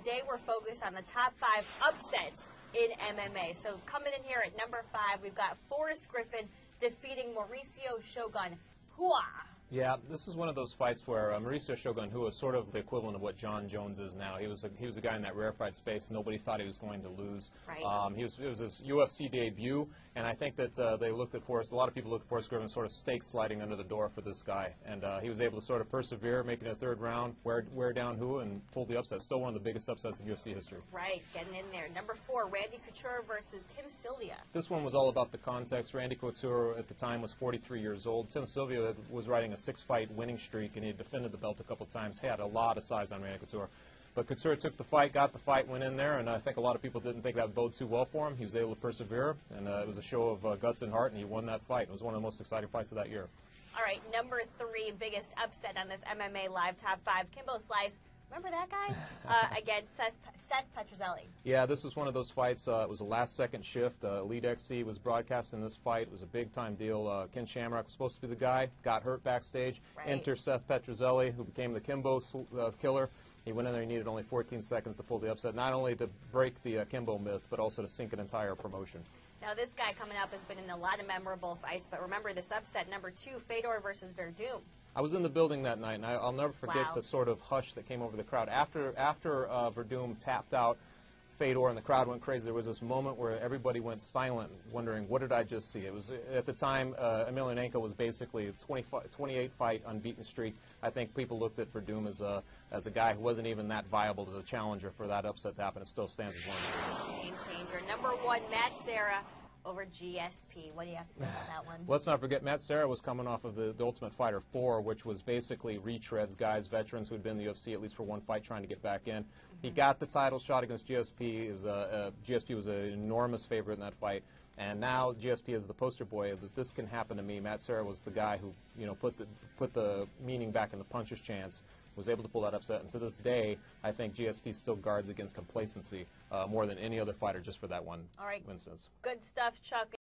today we're focused on the top 5 upsets in MMA. So coming in here at number 5, we've got Forrest Griffin defeating Mauricio Shogun Hua. Yeah, this is one of those fights where Mauricio Shogun, who was sort of the equivalent of what John Jones is now, he was a guy in that rarefied space. Nobody thought he was going to lose. Right. It was his UFC debut, and I think that they looked at Forrest. A lot of people looked at Forrest Griffin sort of stake sliding under the door for this guy, and he was able to sort of persevere, making a third round, wear down Hua, and pull the upset. Still one of the biggest upsets in UFC history. Right, getting in there. Number 4, Randy Couture versus Tim Sylvia. This one was all about the context. Randy Couture at the time was 43 years old. Tim Sylvia was riding a 6-fight winning streak, and he had defended the belt a couple of times. He had a lot of size on Randy Couture. But Couture took the fight, got the fight, went in there, and I think a lot of people didn't think that would bode too well for him. He was able to persevere, and it was a show of guts and heart, and he won that fight. It was one of the most exciting fights of that year. All right, number 3, biggest upset on this MMA Live Top 5, Kimbo Slice. Remember that guy? Against Seth Petruzelli. Yeah, this was one of those fights. It was a last-second shift. Elite XC was broadcasting this fight. It was a big-time deal. Ken Shamrock was supposed to be the guy, got hurt backstage. Right. Enter Seth Petruzelli, who became the Kimbo killer. He went in there. He needed only 14 seconds to pull the upset, not only to break the Kimbo myth, but also to sink an entire promotion. Now, this guy coming up has been in a lot of memorable fights, but remember this upset, number 2, Fedor versus Werdum. I was in the building that night, and I'll never forget the sort of hush that came over the crowd. After Werdum tapped out Fedor and the crowd went crazy, there was this moment where everybody went silent, wondering, what did I just see? It was, at the time, Emelianenko was basically a 28-fight unbeaten streak. I think people looked at Werdum as a guy who wasn't even that viable as a challenger for that upset to happen. It still stands as one. Game changer. Number 1, Matt Serra over GSP. What do you have to say about that one? Let's not forget, Matt Serra was coming off of the Ultimate Fighter 4, which was basically retreads, guys, veterans who had been in the UFC at least for one fight trying to get back in. He got the title shot against GSP. It was GSP was an enormous favorite in that fight. And now GSP is the poster boy that this can happen to me. Matt Serra was the guy who, put the meaning back in the puncher's chance, was able to pull that upset. And to this day, I think GSP still guards against complacency more than any other fighter just for that one instance. Good stuff, Chuck.